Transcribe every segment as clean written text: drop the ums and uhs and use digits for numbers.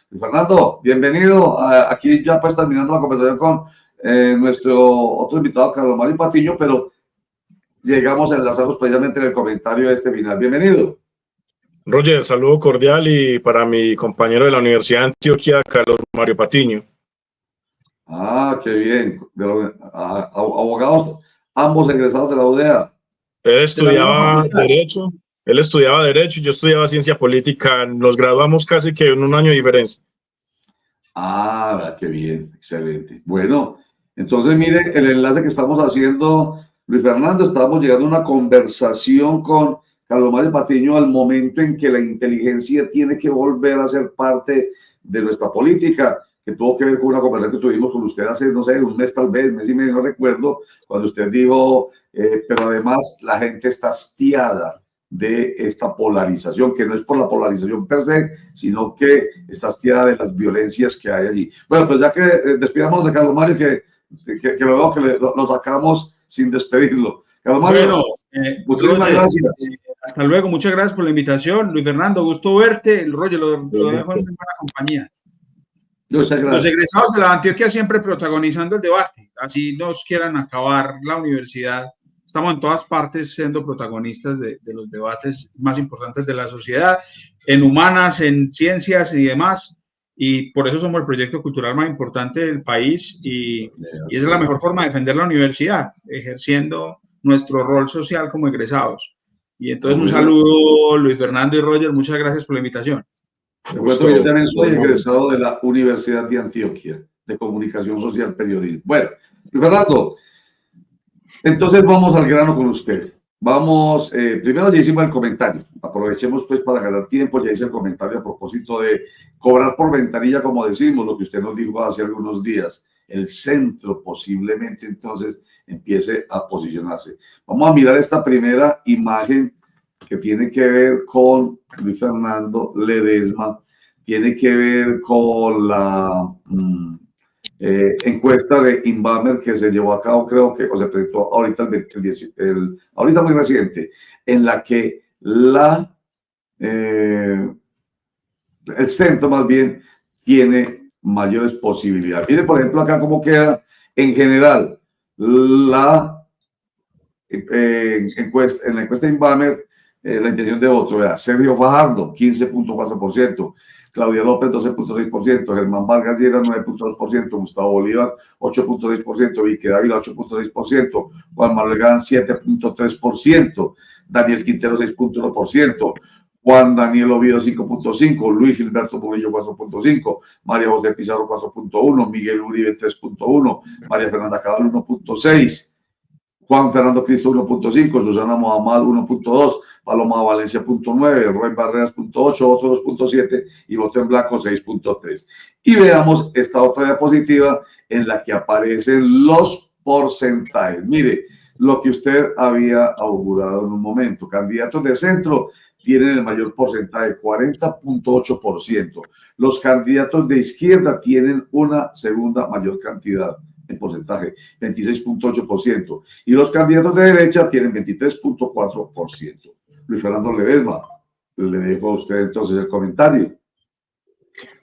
Fernando, bienvenido. Aquí ya pues terminando la conversación con nuestro otro invitado, Carlos Mario Patiño, pero llegamos enlazados precisamente en el comentario de este final. Bienvenido. Roger, saludo cordial y para mi compañero de la Universidad de Antioquia, Carlos Mario Patiño. Ah, qué bien. Abogados, ambos egresados de la UDEA. Él estudiaba Derecho y yo estudiaba Ciencia Política. Nos graduamos casi que en un año de diferencia. Ah, qué bien, excelente. Bueno, entonces mire el enlace que estamos haciendo, Luis Fernando, estamos llegando a una conversación con Carlos Mario Patiño al momento en que la inteligencia tiene que volver a ser parte de nuestra política, que tuvo que ver con una conversación que tuvimos con usted hace, no sé, un mes tal vez, mes y medio, no recuerdo, cuando usted dijo, pero además la gente está hastiada de esta polarización, que no es por la polarización per se, sino que está hastiada de las violencias que hay allí. Bueno, pues ya que despidamos de Carlos Mario, que lo veo que lo sacamos sin despedirlo. Carlos Mario, bueno, muchísimas Roger, gracias. Hasta luego, muchas gracias por la invitación. Luis Fernando, gusto verte. Roger, lo dejo en buena compañía. Muchas gracias. Los egresados de la Antioquia siempre protagonizando el debate, así nos quieran acabar la universidad. Estamos en todas partes siendo protagonistas de los debates más importantes de la sociedad, en humanas, en ciencias y demás, y por eso somos el proyecto cultural más importante del país y esa es la mejor forma de defender la universidad, ejerciendo nuestro rol social como egresados. Y entonces un saludo, Luis Fernando y Roger, muchas gracias por la invitación. Te cuento que yo también soy egresado de la Universidad de Antioquia, de Comunicación Social Periodismo. Bueno, Luis Fernando, entonces vamos al grano con usted. Vamos, primero ya hicimos el comentario, aprovechemos pues para ganar tiempo, ya hice el comentario a propósito de cobrar por ventanilla, como decimos, lo que usted nos dijo hace algunos días. El centro posiblemente entonces empiece a posicionarse. Vamos a mirar esta primera imagen que tiene que ver con Luis Fernando Ledesma, tiene que ver con la encuesta de Inbamer que se llevó a cabo, creo que, o se presentó ahorita, ahorita muy reciente, en la que el centro más bien tiene mayores posibilidades. Mire, por ejemplo, acá cómo queda en general la encuesta, en la encuesta de Inbamer, la intención de voto. Vea, Sergio Fajardo, 15.4%, Claudia López, 12.6%, Germán Vargas Lleras, 9.2%, Gustavo Bolívar, 8.6%, Vique Dávila, 8.6%, Juan Manuel Galán, 7.3%, Daniel Quintero, 6.1%, Juan Daniel Oviedo, 5.5%, Luis Gilberto Murillo, 4.5%, María José Pizarro, 4.1%, Miguel Uribe, 3.1%, María Fernanda Cabal, 1.6%, Juan Fernando Cristo 1.5, Susana Mohamad 1.2, Paloma Valencia 0.9, Roy Barreras 0.8, otro 2.7 y voto en blanco 6.3. Y veamos esta otra diapositiva en la que aparecen los porcentajes. Mire, lo que usted había augurado en un momento. Candidatos de centro tienen el mayor porcentaje, 40.8%. Los candidatos de izquierda tienen una segunda mayor cantidad en porcentaje, 26.8%, y los candidatos de derecha tienen 23.4%. Luis Fernando Ledesma, le dejo a usted entonces el comentario.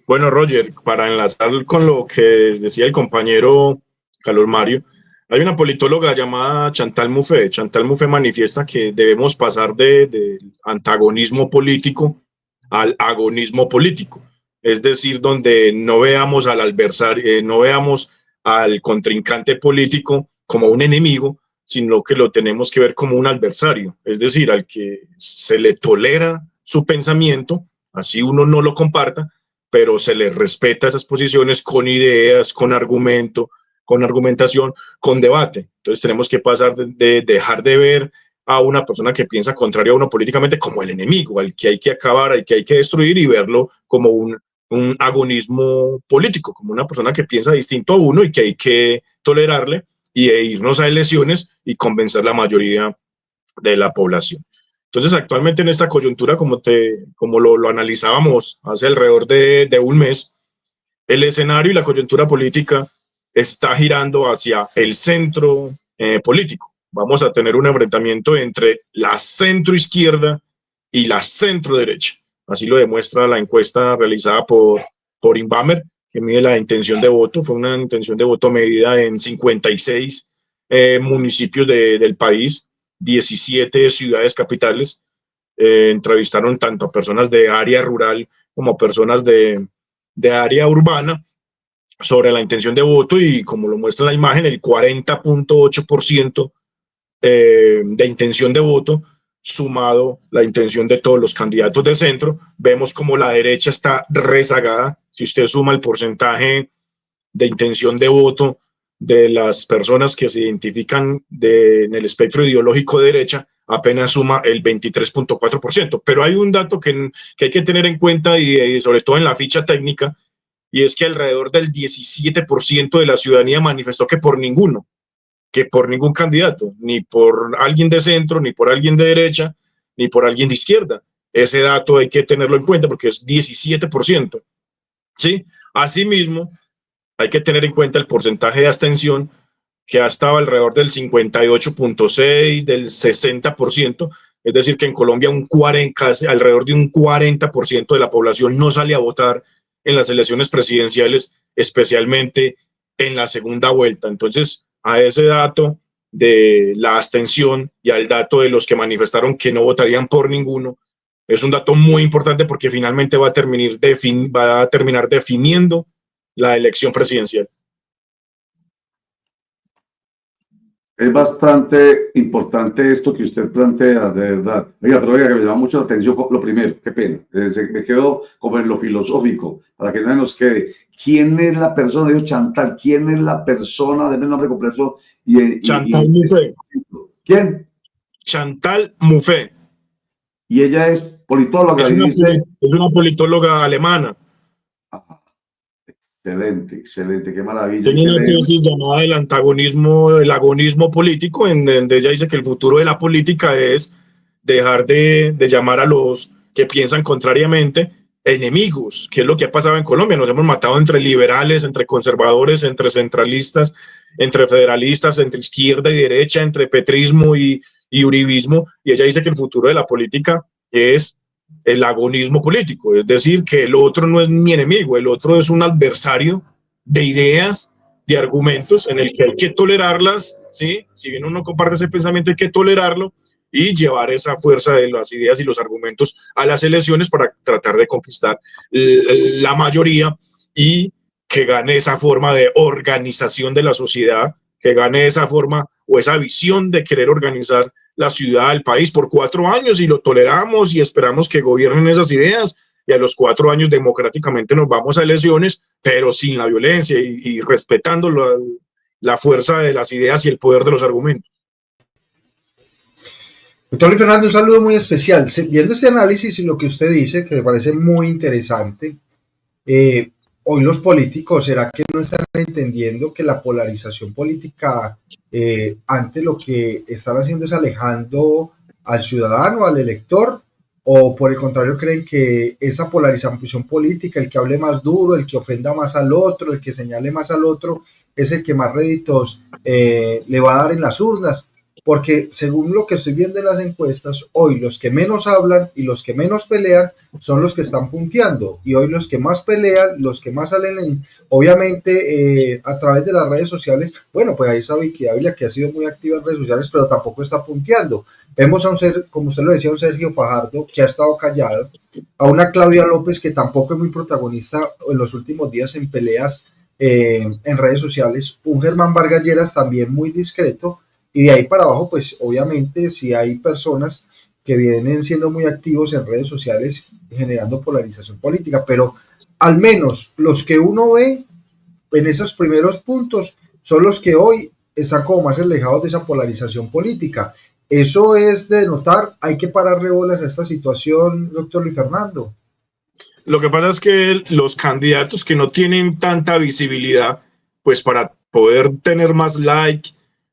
Bueno, Roger, para enlazar con lo que decía el compañero Carlos Mario, hay una politóloga llamada Chantal Mouffe. Chantal Mouffe manifiesta que debemos pasar del antagonismo político al agonismo político, es decir, donde no veamos al adversario, no veamos al contrincante político como un enemigo, sino que lo tenemos que ver como un adversario, es decir, al que se le tolera su pensamiento, así uno no lo comparta, pero se le respeta esas posiciones con ideas, con argumento, con argumentación, con debate. Entonces tenemos que pasar de dejar de ver a una persona que piensa contrario a uno políticamente como el enemigo, al que hay que acabar, al que hay que destruir, y verlo como un agonismo político, como una persona que piensa distinto a uno y que hay que tolerarle y irnos a elecciones y convencer a la mayoría de la población. Entonces, actualmente en esta coyuntura, como lo analizábamos hace alrededor de un mes, el escenario y la coyuntura política está girando hacia el centro político. Vamos a tener un enfrentamiento entre la centro izquierda y la centro derecha. Así lo demuestra la encuesta realizada por por Inbamer, que mide la intención de voto. Fue una intención de voto medida en 56 municipios del país, 17 ciudades capitales. Entrevistaron tanto a personas de área rural como a personas de área urbana sobre la intención de voto, y como lo muestra la imagen, el 40.8% de intención de voto, sumado la intención de todos los candidatos de centro, vemos como la derecha está rezagada. Si usted suma el porcentaje de intención de voto de las personas que se identifican en el espectro ideológico de derecha, apenas suma el 23.4%. Pero hay un dato que hay que tener en cuenta, y sobre todo en la ficha técnica, y es que alrededor del 17% de la ciudadanía manifestó que por ningún candidato, ni por alguien de centro, ni por alguien de derecha, ni por alguien de izquierda. Ese dato hay que tenerlo en cuenta porque es 17%. ¿Sí? Asimismo, hay que tener en cuenta el porcentaje de abstención, que ha estado alrededor del 58.6%, del 60%, es decir, que en Colombia casi alrededor de un 40% de la población no sale a votar en las elecciones presidenciales, especialmente en la segunda vuelta. Entonces, a ese dato de la abstención y al dato de los que manifestaron que no votarían por ninguno, es un dato muy importante porque finalmente va a terminar definiendo la elección presidencial. Es bastante importante esto que usted plantea, de verdad. Oiga, pero oiga, que me llama mucho la atención lo primero, qué pena. Me quedo como en lo filosófico, para que no nos quede. ¿Quién es la persona? Digo, Chantal, ¿quién es la persona? Deme el nombre completo. Chantal Mouffe. ¿Quién? Chantal Mouffe. Y ella es politóloga. Es una politóloga alemana. Excelente, excelente, qué maravilla. Tiene una tesis llamada el agonismo político, en donde ella dice que el futuro de la política es dejar de llamar a los que piensan contrariamente enemigos, que es lo que ha pasado en Colombia. Nos hemos matado entre liberales, entre conservadores, entre centralistas, entre federalistas, entre izquierda y derecha, entre petrismo y uribismo, y ella dice que el futuro de la política es el agonismo político, es decir, que el otro no es mi enemigo, el otro es un adversario de ideas, de argumentos, en el que hay que tolerarlas, ¿sí? Si bien uno comparte ese pensamiento, hay que tolerarlo y llevar esa fuerza de las ideas y los argumentos a las elecciones para tratar de conquistar la mayoría y que gane esa forma de organización de la sociedad, que gane esa forma o esa visión de querer organizar la ciudad, el país por 4 años, y lo toleramos y esperamos que gobiernen esas ideas, y a los 4 años democráticamente nos vamos a elecciones, pero sin la violencia y respetando la fuerza de las ideas y el poder de los argumentos. Doctor Luis Fernando, un saludo muy especial. Viendo este análisis y lo que usted dice, que me parece muy interesante, hoy los políticos, ¿será que no están entendiendo que la polarización política ante lo que están haciendo es alejando al ciudadano, al elector? ¿O por el contrario creen que esa polarización política, el que hable más duro, el que ofenda más al otro, el que señale más al otro, es el que más réditos le va a dar en las urnas? Porque según lo que estoy viendo en las encuestas, hoy los que menos hablan y los que menos pelean son los que están punteando, y hoy los que más pelean, los que más salen obviamente a través de las redes sociales. Bueno, pues ahí está Vicky Ávila, que ha sido muy activa en redes sociales, pero tampoco está punteando. Vemos a como usted lo decía, a un Sergio Fajardo que ha estado callado, a una Claudia López que tampoco es muy protagonista en los últimos días en peleas en redes sociales, un Germán Vargas Lleras también muy discreto. Y de ahí para abajo, pues obviamente si hay personas que vienen siendo muy activos en redes sociales generando polarización política, pero al menos los que uno ve en esos primeros puntos son los que hoy están como más alejados de esa polarización política. Eso es de notar, hay que pararle bolas a esta situación, doctor Luis Fernando. Lo que pasa es que los candidatos que no tienen tanta visibilidad, pues para poder tener más like,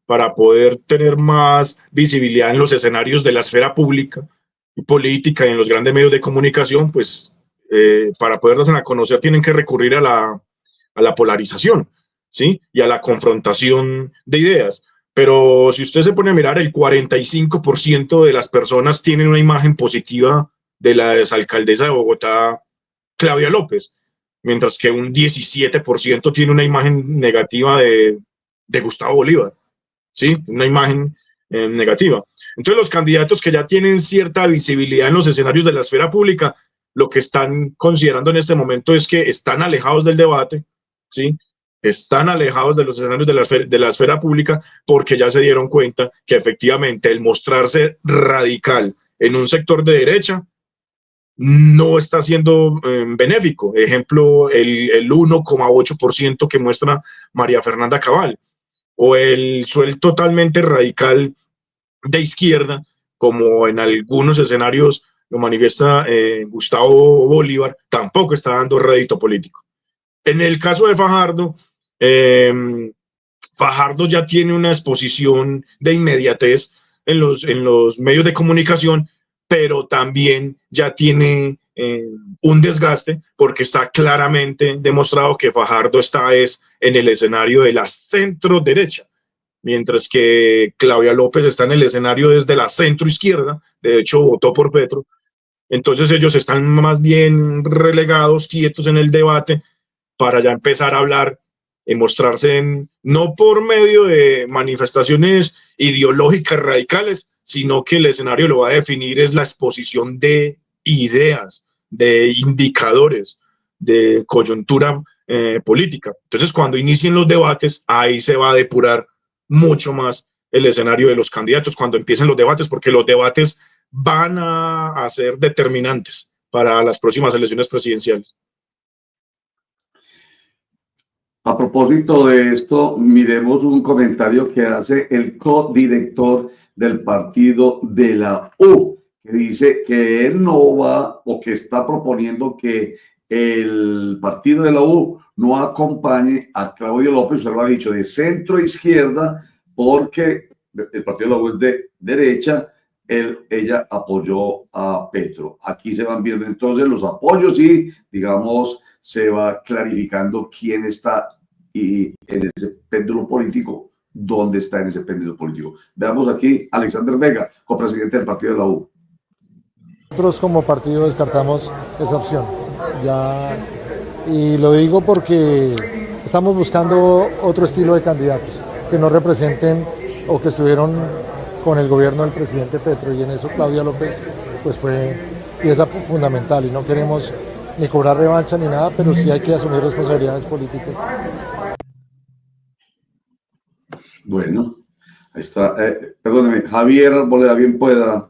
para poder tener más visibilidad en los escenarios de la esfera pública y política y en los grandes medios de comunicación, pues para poderlas a conocer tienen que recurrir a la polarización, ¿sí? Y a la confrontación de ideas. Pero si usted se pone a mirar, el 45% de las personas tienen una imagen positiva de la exalcaldesa de Bogotá, Claudia López. mientras que un 17% tiene una imagen negativa de Gustavo Bolívar, ¿sí? Una imagen negativa. Entonces los candidatos que ya tienen cierta visibilidad en los escenarios de la esfera pública, lo que están considerando en este momento es que están alejados del debate, ¿sí? Están alejados de los escenarios de la esfera pública porque ya se dieron cuenta que efectivamente el mostrarse radical en un sector de derecha no está siendo benéfico. Ejemplo, el 1,8% que muestra María Fernanda Cabal, o el suel totalmente radical de izquierda, como en algunos escenarios lo manifiesta Gustavo Bolívar, tampoco está dando rédito político. En el caso de Fajardo, Fajardo ya tiene una exposición de inmediatez en los medios de comunicación, pero también ya tiene un desgaste porque está claramente demostrado que Fajardo está en el escenario de la centro derecha, mientras que Claudia López está en el escenario desde la centro izquierda. De hecho votó por Petro. Entonces ellos están más bien relegados, quietos en el debate, para ya empezar a hablar, mostrarse no por medio de manifestaciones ideológicas radicales, sino que el escenario lo va a definir es la exposición de ideas, de indicadores, de coyuntura política. Entonces, cuando inicien los debates, ahí se va a depurar mucho más el escenario de los candidatos, cuando empiecen los debates, porque los debates van a ser determinantes para las próximas elecciones presidenciales. A propósito de esto, miremos un comentario que hace el codirector del partido de la U, que dice que él no va, o que está proponiendo que el partido de la U no acompañe a Claudio López, usted lo ha dicho, de centro izquierda, porque el partido de la U es de derecha. Ella apoyó a Petro. Aquí se van viendo entonces los apoyos y, digamos, se va clarificando quién está y en ese péndulo político, dónde está en ese péndulo político. Veamos aquí Alexander Vega, copresidente del partido de la U. Nosotros como partido descartamos esa opción. Y lo digo porque estamos buscando otro estilo de candidatos que no representen o que estuvieron con el gobierno del presidente Petro, y en eso Claudia López pues fue pieza fundamental, y no queremos ni cobrar revancha ni nada, pero sí hay que asumir responsabilidades políticas. Bueno, ahí está. Perdóneme, Javier Arboleda, bien pueda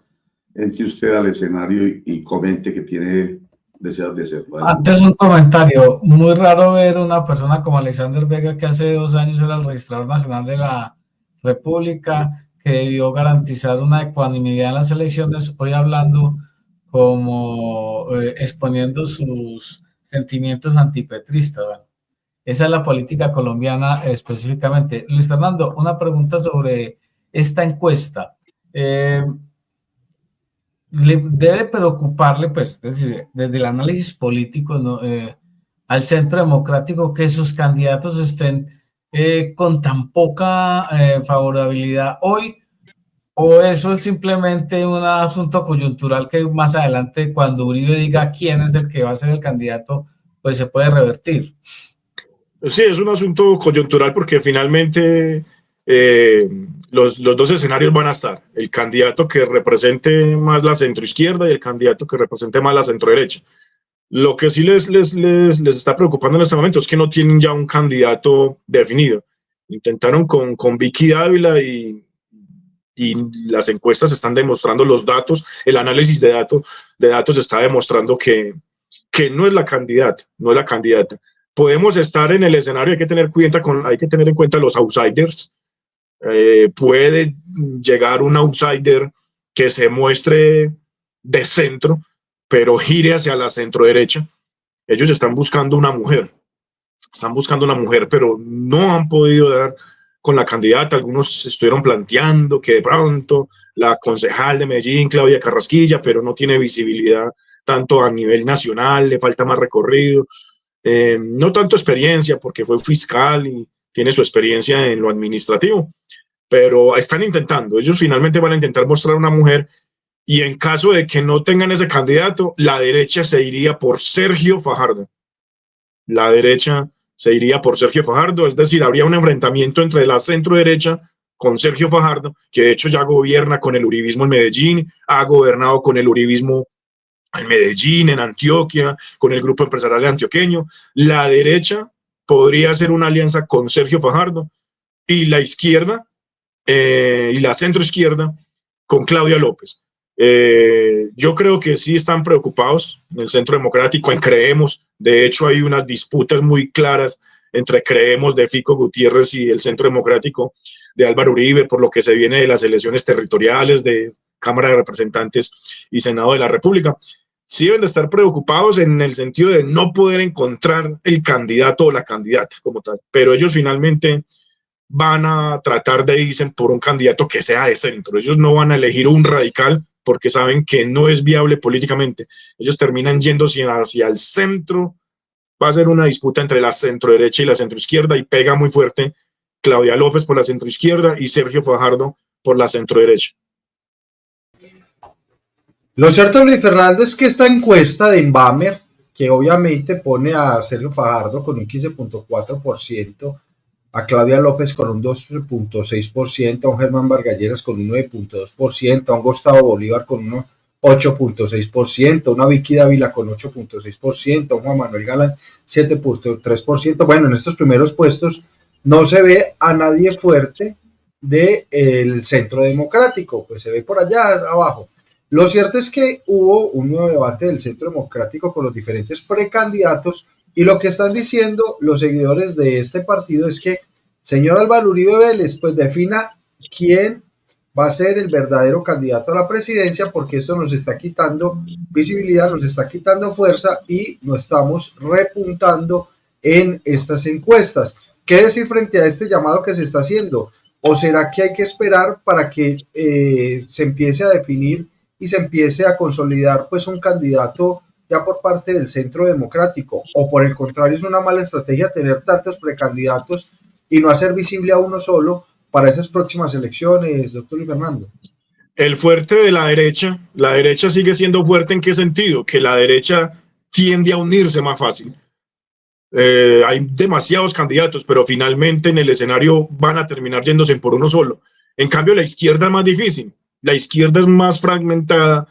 entre usted al escenario y comente que tiene deseos de hacerlo. ¿Vale? Antes un comentario, muy raro ver una persona como Alexander Vega, que hace 2 años era el registrador nacional de la República, que debió garantizar una ecuanimidad en las elecciones, hoy hablando como exponiendo sus sentimientos antipetristas. Bueno, esa es la política colombiana específicamente. Luis Fernando, una pregunta sobre esta encuesta. Debe preocuparle, pues, desde el análisis político, ¿no? Al Centro Democrático, que sus candidatos estén con tan poca favorabilidad hoy, o eso es simplemente un asunto coyuntural que más adelante, cuando Uribe diga quién es el que va a ser el candidato, pues se puede revertir. Sí, es un asunto coyuntural porque finalmente los dos escenarios van a estar: el candidato que represente más la centroizquierda y el candidato que represente más la centroderecha. Lo que sí les está preocupando en este momento es que no tienen ya un candidato definido. Intentaron con Vicky Dávila y las encuestas están demostrando los datos, el análisis de datos está demostrando que no es la candidata, no es la candidata. Podemos estar en el escenario, hay que tener en cuenta los outsiders. Puede llegar un outsider que se muestre de centro, pero gire hacia la centro derecha. Ellos están buscando una mujer, pero no han podido dar con la candidata. Algunos estuvieron planteando que de pronto la concejal de Medellín, Claudia Carrasquilla, pero no tiene visibilidad tanto a nivel nacional, le falta más recorrido, no tanto experiencia porque fue fiscal y tiene su experiencia en lo administrativo, pero están intentando, ellos finalmente van a intentar mostrar una mujer, y en caso de que no tengan ese candidato, la derecha se iría por Sergio Fajardo. la derecha se iría por Sergio Fajardo, es decir, habría un enfrentamiento entre la centro derecha con Sergio Fajardo, que de hecho ya gobierna con el uribismo en Medellín, ha gobernado con el uribismo en Medellín, en Antioquia, con el grupo empresarial antioqueño. La derecha podría hacer una alianza con Sergio Fajardo y la izquierda y la centroizquierda con Claudia López. Yo creo que sí están preocupados en el Centro Democrático, en Creemos. De hecho, hay unas disputas muy claras entre Creemos de Fico Gutiérrez y el Centro Democrático de Álvaro Uribe, por lo que se viene de las elecciones territoriales de Cámara de Representantes y Senado de la República. Sí deben de estar preocupados en el sentido de no poder encontrar el candidato o la candidata como tal, pero ellos finalmente van a tratar de irse por un candidato que sea de centro. Ellos no van a elegir un radical porque saben que no es viable políticamente. Ellos terminan yéndose hacia el centro. Va a ser una disputa entre la centroderecha y la centroizquierda y pega muy fuerte Claudia López por la centroizquierda y Sergio Fajardo por la centroderecha. Lo cierto, Luis Fernando, es que esta encuesta de Inbamer, que obviamente pone a Sergio Fajardo con un 15.4%, a Claudia López con un 12.6%, a un Germán Vargalleras con un 9.2%, a un Gustavo Bolívar con un 8.6%, a una Vicky Dávila con 8.6%, a un Juan Manuel Galán 7.3%. Bueno, en estos primeros puestos no se ve a nadie fuerte del Centro Democrático, pues se ve por allá abajo. Lo cierto es que hubo un nuevo debate del Centro Democrático con los diferentes precandidatos y lo que están diciendo los seguidores de este partido es que, señor Álvaro Uribe Vélez, pues defina quién va a ser el verdadero candidato a la presidencia, porque esto nos está quitando visibilidad, nos está quitando fuerza y no estamos repuntando en estas encuestas. ¿Qué decir frente a este llamado que se está haciendo? ¿O será que hay que esperar para que se empiece a definir y se empiece a consolidar pues un candidato ya por parte del Centro Democrático? ¿O por el contrario es una mala estrategia tener tantos precandidatos y no hacer visible a uno solo para esas próximas elecciones, doctor Luis Fernando? El fuerte de la derecha sigue siendo fuerte. ¿En qué sentido? Que la derecha tiende a unirse más fácil. Hay demasiados candidatos, pero finalmente en el escenario van a terminar yéndose por uno solo. En cambio, la izquierda es más difícil, la izquierda es más fragmentada,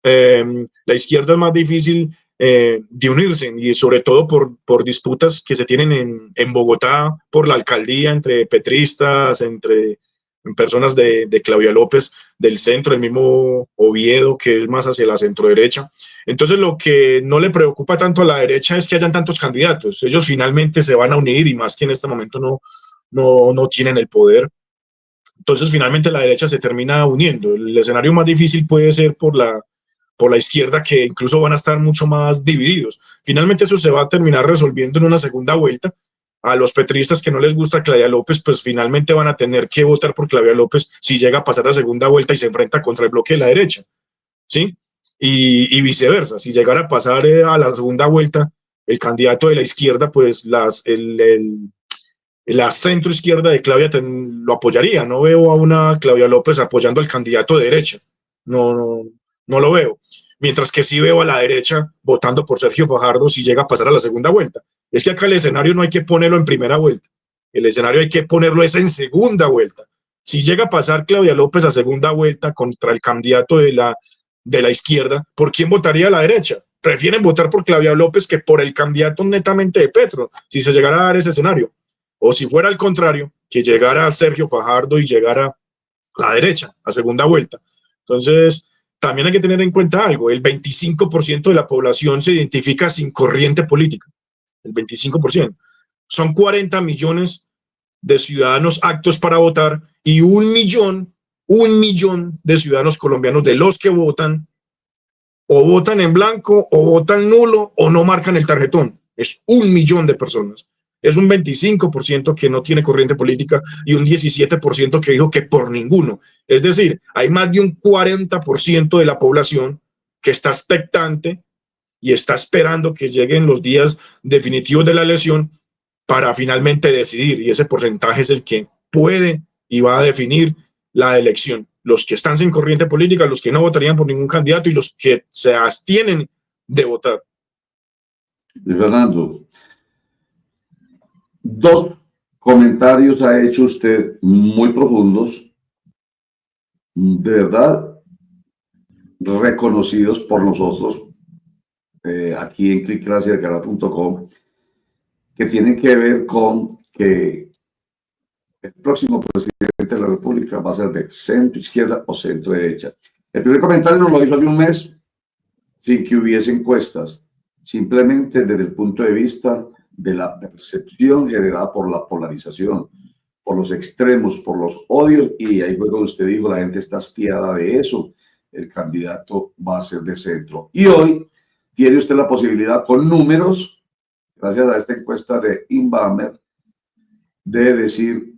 la izquierda es más difícil de unirse, y sobre todo por disputas que se tienen en Bogotá por la alcaldía entre petristas, entre personas de Claudia López del centro, el mismo Oviedo, que es más hacia la centroderecha. Entonces, lo que no le preocupa tanto a la derecha es que hayan tantos candidatos. Ellos finalmente se van a unir, y más que en este momento no tienen el poder. Entonces, finalmente la derecha se termina uniendo. El escenario más difícil puede ser por la izquierda, que incluso van a estar mucho más divididos. Finalmente eso se va a terminar resolviendo en una segunda vuelta. A los petristas que no les gusta Claudia López, pues finalmente van a tener que votar por Claudia López si llega a pasar a segunda vuelta y se enfrenta contra el bloque de la derecha, ¿sí? Y viceversa, si llegara a pasar a la segunda vuelta el candidato de la izquierda, pues la centroizquierda de Claudia lo apoyaría. No veo a una Claudia López apoyando al candidato de derecha, no lo veo. Mientras que sí veo a la derecha votando por Sergio Fajardo si llega a pasar a la segunda vuelta. Es que acá el escenario no hay que ponerlo en primera vuelta, el escenario hay que ponerlo es en segunda vuelta. Si llega a pasar Claudia López a segunda vuelta contra el candidato de la izquierda, ¿por quién votaría la derecha? Prefieren votar por Claudia López que por el candidato netamente de Petro, si se llegara a dar ese escenario. O si fuera al contrario, que llegara Sergio Fajardo y llegara la derecha a segunda vuelta. Entonces, también hay que tener en cuenta algo: el 25% de la población se identifica sin corriente política. El 25%. Son 40 millones de ciudadanos aptos para votar y 1 millón de ciudadanos colombianos de los que votan, o votan en blanco, o votan nulo, o no marcan el tarjetón. Es 1 millón de personas. Es un 25% que no tiene corriente política y un 17% que dijo que por ninguno. Es decir, hay más de un 40% de la población que está expectante y está esperando que lleguen los días definitivos de la elección para finalmente decidir, y ese porcentaje es el que puede y va a definir la elección. Los que están sin corriente política, los que no votarían por ningún candidato y los que se abstienen de votar. Fernando, 2 comentarios ha hecho usted muy profundos, de verdad, reconocidos por nosotros aquí en clickgraciascanal.com, que tienen que ver con que el próximo presidente de la República va a ser de centro izquierda o centro derecha. El primer comentario nos lo hizo hace un mes, sin que hubiese encuestas, simplemente desde el punto de vista de la percepción generada por la polarización, por los extremos, por los odios, y ahí fue cuando usted dijo, la gente está hastiada de eso, el candidato va a ser de centro. Y hoy tiene usted la posibilidad con números, gracias a esta encuesta de Inbamer, de decir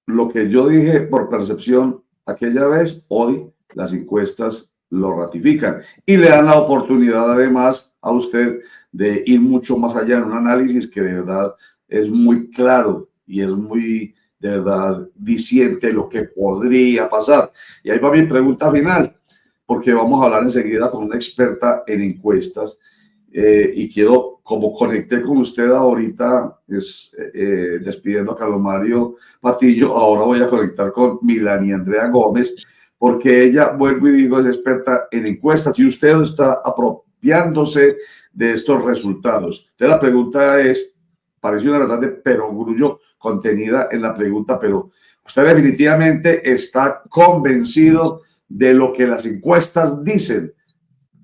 lo que yo dije por percepción aquella vez, hoy las encuestas lo ratifican y le dan la oportunidad además a usted de ir mucho más allá en un análisis que de verdad es muy claro y es muy de verdad diciente lo que podría pasar. Y ahí va mi pregunta final, porque vamos a hablar enseguida con una experta en encuestas y quiero, como conecté con usted ahorita, despidiendo a Carlos Mario Patillo, ahora voy a conectar con Milani Andrea Gómez, porque ella, vuelvo y digo, es experta en encuestas y usted está apropiándose de estos resultados. Entonces la pregunta es, parece una verdad de perogrullo contenida en la pregunta, pero usted definitivamente está convencido de lo que las encuestas dicen.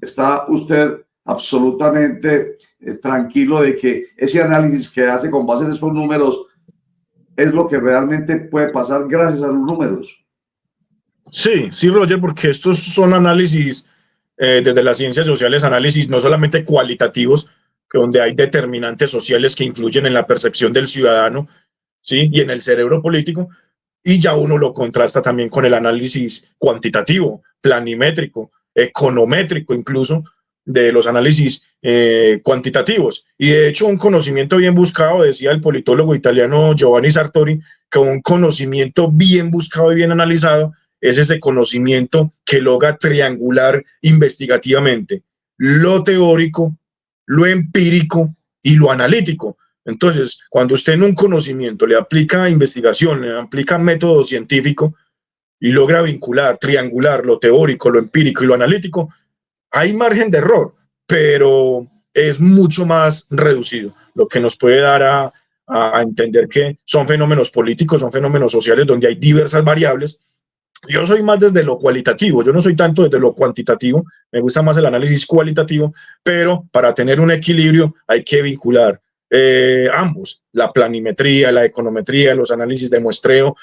¿Está usted absolutamente tranquilo de que ese análisis que hace con base en esos números es lo que realmente puede pasar gracias a los números? Sí, sí, Roger, porque estos son análisis desde las ciencias sociales, análisis no solamente cualitativos, que donde hay determinantes sociales que influyen en la percepción del ciudadano, ¿sí? Y en el cerebro político, y ya uno lo contrasta también con el análisis cuantitativo, planimétrico, econométrico incluso, de los análisis cuantitativos. Y de hecho, un conocimiento bien buscado, decía el politólogo italiano Giovanni Sartori, que un conocimiento bien buscado y bien analizado es ese conocimiento que logra triangular investigativamente lo teórico, lo empírico y lo analítico. Entonces, cuando usted en un conocimiento le aplica investigación, le aplica método científico y logra vincular, triangular lo teórico, lo empírico y lo analítico, hay margen de error, pero es mucho más reducido, lo que nos puede dar a entender que son fenómenos políticos, son fenómenos sociales donde hay diversas variables. Yo soy más desde lo cualitativo, yo no soy tanto desde lo cuantitativo, me gusta más el análisis cualitativo, pero para tener un equilibrio hay que vincular ambos, la planimetría, la econometría, los análisis de muestreo,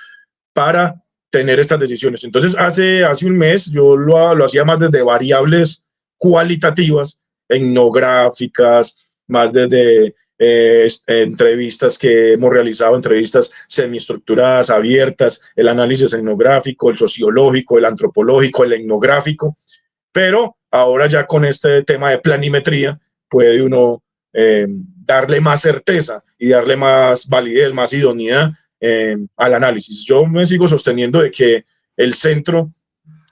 para tener estas decisiones. Entonces, hace un mes yo lo hacía más desde variables cualitativas, etnográficas, más desde entrevistas que hemos realizado, entrevistas semiestructuradas, abiertas, el análisis etnográfico, el sociológico, el antropológico, el etnográfico, pero ahora ya con este tema de planimetría puede uno darle más certeza y darle más validez, más idoneidad al análisis. Yo me sigo sosteniendo de que el centro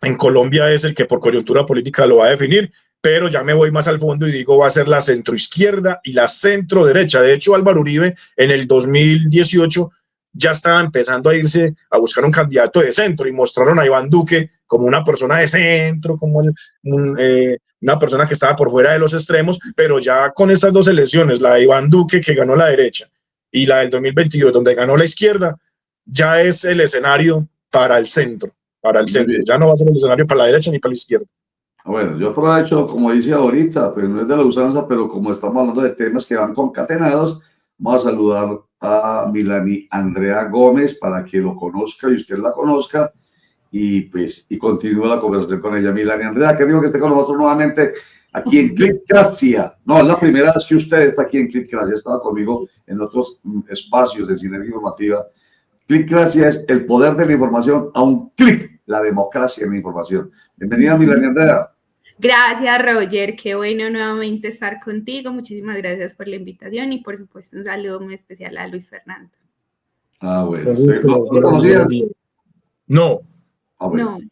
en Colombia es el que por coyuntura política lo va a definir, pero ya me voy más al fondo y digo va a ser la centroizquierda y la centroderecha. De hecho, Álvaro Uribe en el 2018 ya estaba empezando a irse a buscar un candidato de centro y mostraron a Iván Duque como una persona de centro, como una persona que estaba por fuera de los extremos, pero ya con estas dos elecciones, la de Iván Duque que ganó la derecha y la del 2022 donde ganó la izquierda, ya es el escenario para el centro, ya no va a ser el escenario para la derecha ni para la izquierda. Bueno, yo aprovecho, como dice ahorita, pues no es de la usanza, pero como estamos hablando de temas que van concatenados, vamos a saludar a Milani Andrea Gómez para que lo conozca y usted la conozca y pues y continúe la conversación con ella. Milani Andrea, que digo que esté con nosotros nuevamente aquí en Clickgracia. No, es la primera vez que usted está aquí en Clickgracia, estaba conmigo en otros espacios de Sinergia Informativa. Clickgracia es el poder de la información a un clic, la democracia en la información. Bienvenida, Milani Andrea. Gracias, Roger. Qué bueno nuevamente estar contigo. Muchísimas gracias por la invitación y, por supuesto, un saludo muy especial a Luis Fernando. Ah, bueno. ¿Lo conocía? No. Ah, bueno. No.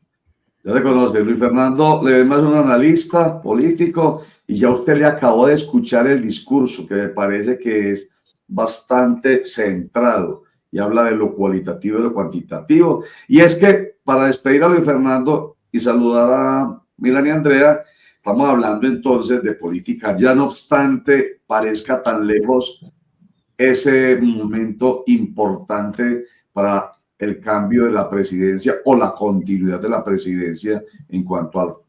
Ya le conoce, Luis Fernando Ledesma es un analista político y ya usted le acabó de escuchar el discurso, que me parece que es bastante centrado y habla de lo cualitativo y lo cuantitativo. Y es que para despedir a Luis Fernando y saludar a Milán y Andrea, estamos hablando entonces de política, ya no obstante parezca tan lejos ese momento importante para el cambio de la presidencia o la continuidad de la presidencia en cuanto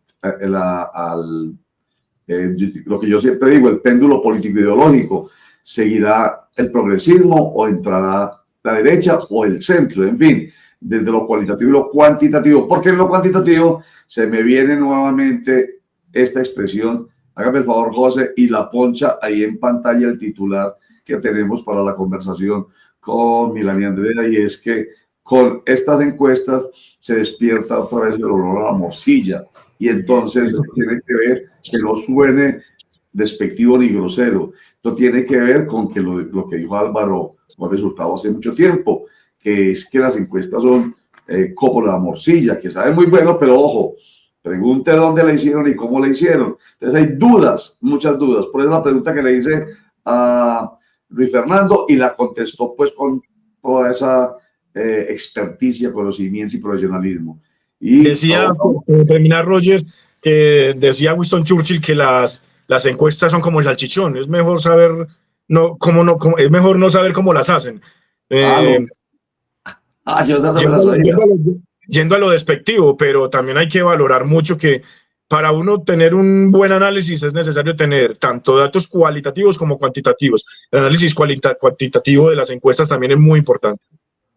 lo que yo siempre digo, el péndulo político-ideológico. ¿Seguirá el progresismo o entrará la derecha o el centro? En fin, desde lo cualitativo y lo cuantitativo, porque en lo cuantitativo se me viene nuevamente esta expresión, hágame el favor, José, y la poncha ahí en pantalla el titular que tenemos para la conversación con Milán y Andrea, y es que con estas encuestas se despierta otra vez el olor a la morcilla, y entonces esto tiene que ver, que no suene despectivo ni grosero, esto tiene que ver con que lo que dijo Álvaro Gómez Hurtado hace mucho tiempo, que es que las encuestas son como la morcilla, que sabe muy bueno, pero ojo, pregunte dónde la hicieron y cómo la hicieron. Entonces hay dudas, muchas dudas. Por eso la pregunta que le hice a Luis Fernando y la contestó pues con toda esa experticia, conocimiento y profesionalismo. Y decía, para terminar, Roger, que decía Winston Churchill que las encuestas son como el salchichón, es mejor saber es mejor no saber cómo las hacen. Yendo a lo despectivo, pero también hay que valorar mucho que para uno tener un buen análisis es necesario tener tanto datos cualitativos como cuantitativos. El análisis cuantitativo de las encuestas también es muy importante.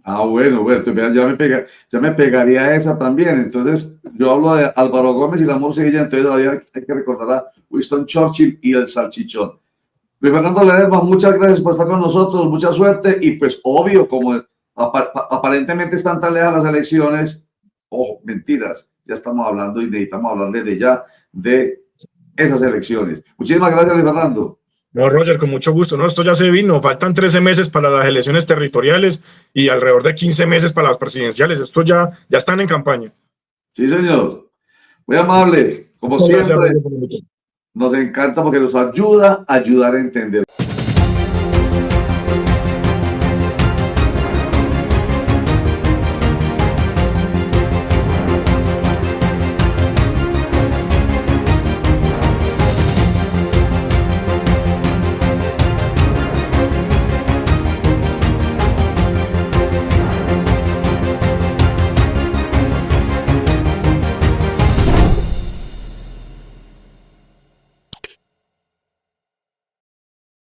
Bueno, ya me pegaría esa también. Entonces, yo hablo de Álvaro Gómez y la morcilla, entonces todavía hay que recordar a Winston Churchill y el salchichón. Luis Fernando Ledesma, muchas gracias por estar con nosotros, mucha suerte, y pues obvio, como aparentemente están tan lejas las elecciones, ojo, mentiras, ya estamos hablando y necesitamos hablar desde ya de esas elecciones. Muchísimas gracias, Luis Fernando. No, Roger, con mucho gusto. No, esto ya se vino. Faltan 13 meses para las elecciones territoriales y alrededor de 15 meses para las presidenciales. Esto ya están en campaña. Sí, señor. Muy amable. Como siempre, nos encanta porque nos ayuda a ayudar a entender.